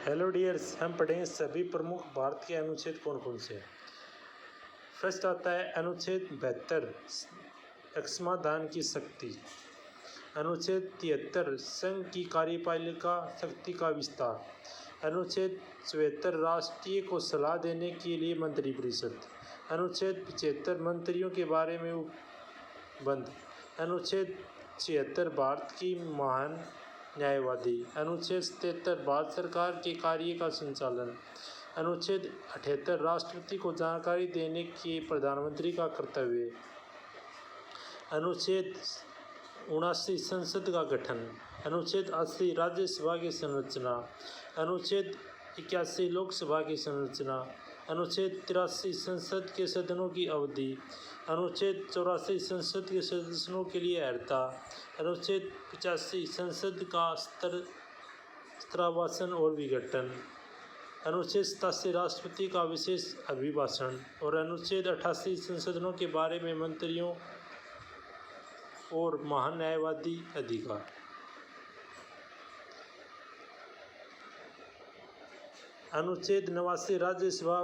Hello dears, हम पढ़ेंगे सभी प्रमुख भारत के अनुच्छेद कौन कौन से हैं। फर्स्ट आता है अनुच्छेद 72 अक्षमादान की शक्ति। अनुच्छेद 73 संघ की कार्यपालिका शक्ति का विस्तार। अनुच्छेद 74 राष्ट्रीय को सलाह देने के लिए मंत्रिपरिषद। अनुच्छेद 75 मंत्रियों के बारे में उपबंध। अनुच्छेद 76 भारत की महान न्यायवादी। अनुच्छेद 73 भारत सरकार के कार्य का संचालन। अनुच्छेद 78 राष्ट्रपति को जानकारी देने के प्रधानमंत्री का कर्तव्य। अनुच्छेद 79 संसद का गठन। अनुच्छेद 80 राज्यसभा की संरचना। अनुच्छेद 81 लोकसभा की संरचना। अनुच्छेद 83 संसद के सदनों की अवधि। अनुच्छेद 84 संसद के सदस्यों के लिए अर्हता। अनुच्छेद 85 संसद का स्तरावासन और विघटन। अनुच्छेद 87 राष्ट्रपति का विशेष अभिभाषण। और अनुच्छेद 88 संशोधनों के बारे में मंत्रियों और महान न्यायवादी अधिकार। अनुच्छेद 89 राज्यसभा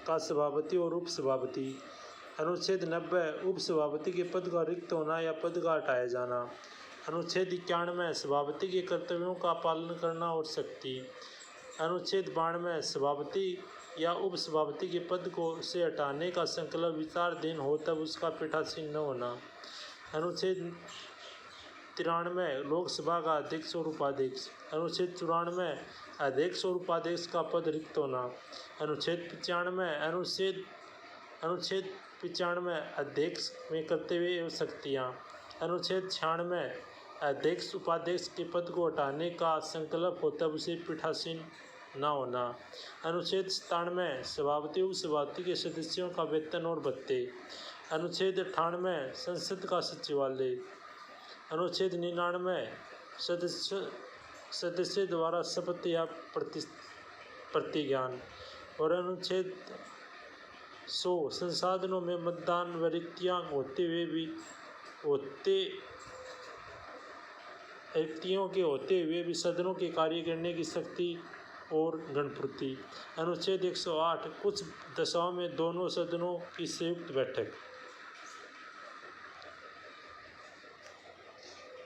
का सभापति और उपसभापति। अनुच्छेद 90 उपसभापति के पद का रिक्त होना या पद का हटाया जाना। अनुच्छेद 91 सभापति के कर्तव्यों का पालन करना और शक्ति। अनुच्छेद 92 सभापति या उपसभापति के पद को से हटाने का संकल्प विचाराधीन हो तब उसका पीठासीन न होना। अनुच्छेद 93 लोकसभा का अध्यक्ष और उपाध्यक्ष। अनुच्छेद 94 अध्यक्ष और उपाध्यक्ष का पद रिक्त होना। अनुच्छेद 95 अध्यक्ष में कर्तव्य एवं शक्तियाँ। अनुच्छेद 96 अध्यक्ष उपाध्यक्ष के पद को हटाने का संकल्प हो तब उसे पीठासीन न होना। अनुच्छेद 97 सभापति उपसभापति के सदस्यों का वेतन और भत्ते। अनुच्छेद 98 संसद का सचिवालय। अनुच्छेद 99 सदस्य द्वारा शपथ या प्रतिज्ञान। और अनुच्छेद 100 संसाधनों में मतदान व रिक्तियाँ होते हुए भी सदनों के कार्य करने की शक्ति और गणपूर्ति। अनुच्छेद 108 कुछ दशाओं में दोनों सदनों की संयुक्त बैठक।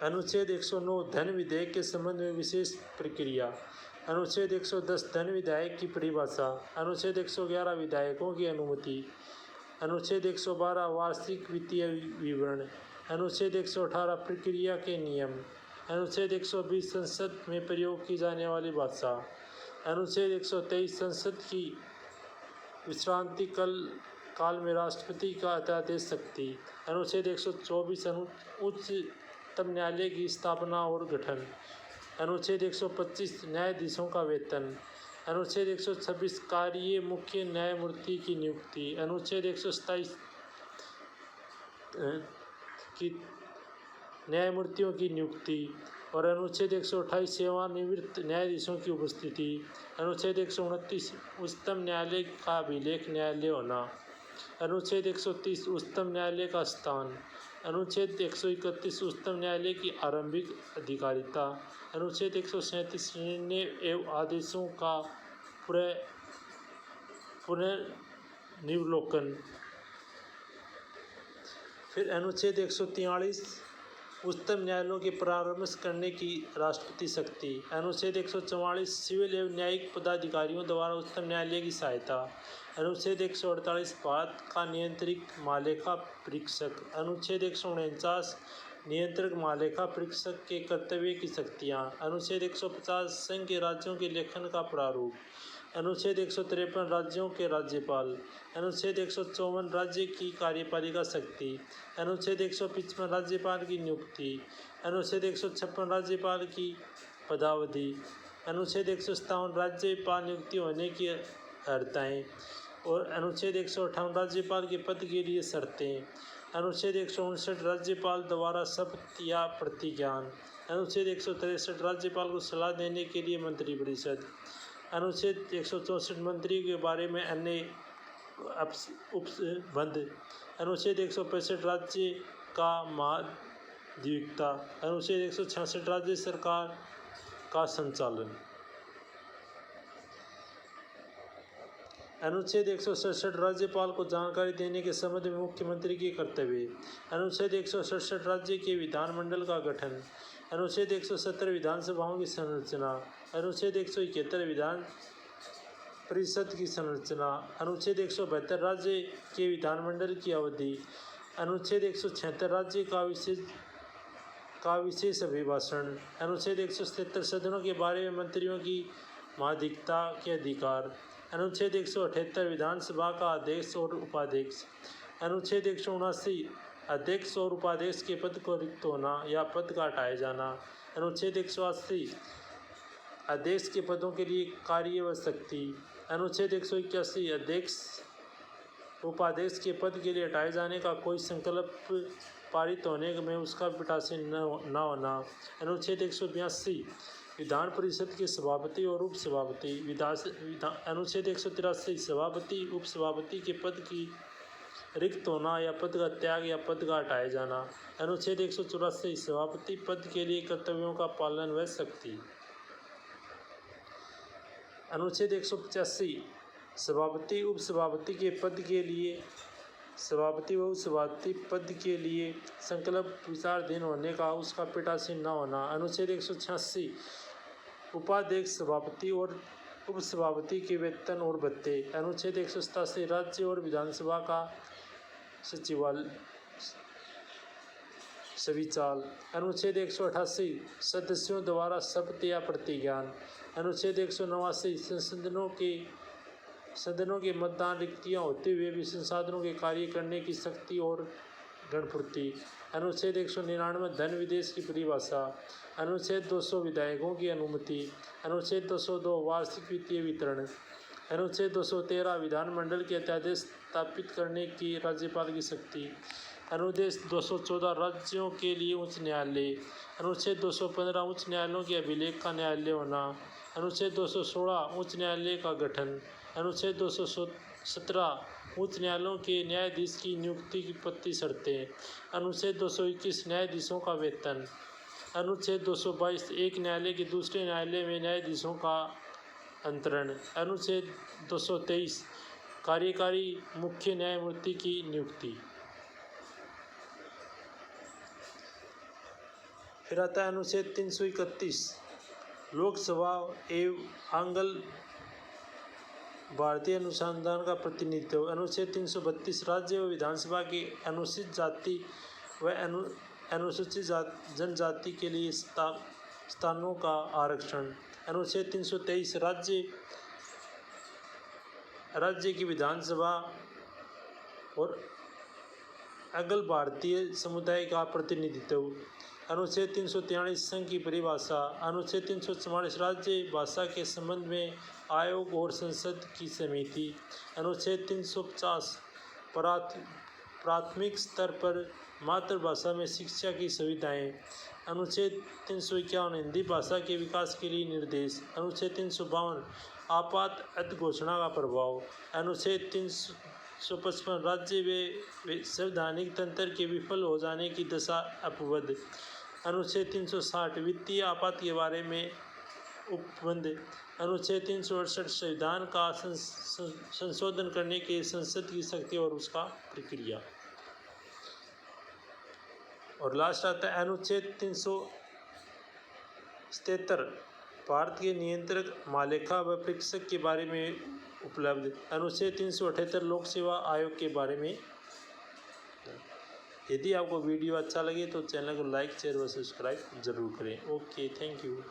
अनुच्छेद 109 धन विधेयक के संबंध में विशेष प्रक्रिया। अनुच्छेद 110 धन विधेयक की परिभाषा। अनुच्छेद 111 विधायकों की अनुमति। अनुच्छेद 112 वार्षिक वित्तीय विवरण। अनुच्छेद 118 प्रक्रिया के नियम। अनुच्छेद 120 संसद में प्रयोग की जाने वाली भाषा। अनुच्छेद 123 संसद की विश्रांति काल में राष्ट्रपति का अध्यादेश शक्ति। अनुच्छेद 124 उच्चतम न्यायालय की स्थापना और गठन। अनुच्छेद 125 न्यायाधीशों का वेतन। अनुच्छेद 126 कार्य मुख्य न्यायमूर्ति की नियुक्ति। अनुच्छेद 127 की न्यायमूर्तियों की नियुक्ति। और अनुच्छेद 128 सेवानिवृत्त न्यायाधीशों की उपस्थिति। अनुच्छेद 129 उच्चतम न्यायालय का अभिलेख न्यायालय होना। अनुच्छेद 130 उच्चतम न्यायालय का स्थान। अनुच्छेद 131 उच्चतम न्यायालय की आरंभिक अधिकारिता। अनुच्छेद 137 निर्णय एवं आदेशों का पुनर्निवलोकन। फिर अनुच्छेद 143 उच्चतम न्यायालयों के परामर्श करने की राष्ट्रपति शक्ति। अनुच्छेद 144 सिविल एवं न्यायिक पदाधिकारियों द्वारा उच्चतम न्यायालय की सहायता। अनुच्छेद 148 भारत का नियंत्रक महालेखा परीक्षक। अनुच्छेद 149 नियंत्रक महालेखा परीक्षक के कर्तव्य की शक्तियाँ। अनुच्छेद 150 संघ के राज्यों के लेखन का प्रारूप। अनुच्छेद 153 राज्यों के राज्यपाल। अनुच्छेद 154 राज्य की कार्यपालिका शक्ति। अनुच्छेद 155 राज्यपाल की नियुक्ति। अनुच्छेद 156 राज्यपाल की पदावधि। अनुच्छेद 157 राज्यपाल नियुक्ति होने की अर्हताएँ। और अनुच्छेद 158 राज्यपाल के पद के लिए शर्तें। अनुच्छेद 159 राज्यपाल द्वारा शपथ या प्रतिज्ञान। अनुच्छेद 163 राज्यपाल को सलाह देने के लिए मंत्रिपरिषद। अनुच्छेद 164 मंत्री के बारे में अन्य उपबंध। अनुच्छेद 165 राज्य का महाधिवक्ता। अनुच्छेद 166 राज्य सरकार का संचालन। अनुच्छेद 167 राज्यपाल को जानकारी देने के संबंध में मुख्यमंत्री के कर्तव्य। अनुच्छेद 167 राज्य के विधानमंडल का गठन। अनुच्छेद 170 विधानसभाओं की संरचना। अनुच्छेद 171 विधान परिषद की संरचना। अनुच्छेद 172 राज्य के विधानमंडल की अवधि। अनुच्छेद 176 राज्य का विशेष अभिभाषण। अनुच्छेद 177 सदनों के बारे में मंत्रियों की माध्यिकता के अधिकार। अनुच्छेद 178 विधानसभा का अध्यक्ष और उपाध्यक्ष। अनुच्छेद 179 अध्यक्ष और उपाध्यक्ष के पद को रिक्त होना या पद का हटाया जाना। अनुच्छेद 180 अध्यक्ष के पदों के लिए कार्य व शक्ति। अनुच्छेद 181 अध्यक्ष उपाध्यक्ष के पद के लिए हटाए जाने का कोई संकल्प पारित होने में उसका पिटासी न होना। अनुच्छेद 182 विधान परिषद के सभापति और उपसभापति। अनुच्छेद 183 सभापति उपसभापति के पद की रिक्त होना या पद का त्याग या पद का हटाया जाना। अनुच्छेद 184 सभापति पद के लिए कर्तव्यों का पालन व शक्ति। अनुच्छेद 185 सभापति उपसभापति के पद के लिए सभापति व उपसभापति पद के लिए संकल्प विचाराधीन होने का उसका पिटासीन न होना। अनुच्छेद 186 उपाध्यक्ष सभापति और उपसभापति के वेतन और भत्ते। अनुच्छेद 187 राज्य और विधानसभा का सचिवालय सविचाल। अनुच्छेद 188 सदस्यों द्वारा शपथ या प्रतिज्ञान। अनुच्छेद 189 सदनों के मतदान रिक्तियाँ होते हुए भी संसाधनों के कार्य करने की शक्ति और गणपूर्ति। अनुच्छेद 199 धन विदेश की परिभाषा। अनुच्छेद 200 विधायकों की अनुमति। अनुच्छेद 202 वार्षिक वित्तीय वितरण। अनुच्छेद 213 विधानमंडल के अध्यादेश स्थापित करने की राज्यपाल की शक्ति। अनुच्छेद 214 राज्यों के लिए उच्च न्यायालय। अनुच्छेद 215 उच्च न्यायालयों के अभिलेख का न्यायालय होना। अनुच्छेद 216 उच्च न्यायालय का गठन। अनुच्छेद 217 उच्च न्यायालयों के न्यायाधीश की नियुक्ति की पत्ती शर्तें। अनुच्छेद 221 न्यायाधीशों का वेतन। अनुच्छेद 222 एक न्यायालय के दूसरे न्यायालय में न्यायाधीशों का अंतरण। अनुच्छेद 223 कार्यकारी मुख्य न्यायमूर्ति की नियुक्ति। फिर आता है अनुच्छेद 331 लोकसभा एवं आंगल भारतीय अनुसंधान का प्रतिनिधित्व। अनुच्छेद 332 राज्य व विधानसभा की अनुसूचित जाति व अनुसूचित जनजाति के लिए स्थानों का आरक्षण। अनुच्छेद 323 राज्य की विधानसभा और अगल भारतीय समुदाय का प्रतिनिधित्व। अनुच्छेद 343 संघ की परिभाषा। अनुच्छेद 344 राज्य भाषा के संबंध में आयोग और संसद की समिति। अनुच्छेद 350 प्राथमिक स्तर पर मातृभाषा में शिक्षा की सुविधाएं। अनुच्छेद 351 हिंदी भाषा के विकास के लिए निर्देश। अनुच्छेद 352 आपात अधिघोषणा का प्रभाव। अनुच्छेद 355 राज्य व संवैधानिक तंत्र के विफल हो जाने की दशा अपवद। अनुच्छेद 360 वित्तीय आपात के बारे में उपबंध। अनुच्छेद 368 संविधान का संशोधन करने के संसद की शक्ति और उसका प्रक्रिया। और लास्ट आता है अनुच्छेद 377 भारत के नियंत्रक महालेखा व परीक्षक के बारे में उपलब्ध। अनुच्छेद 378 लोक सेवा आयोग के बारे में। यदि आपको वीडियो अच्छा लगे तो चैनल को लाइक शेयर व सब्सक्राइब जरूर करें। Okay, thank you.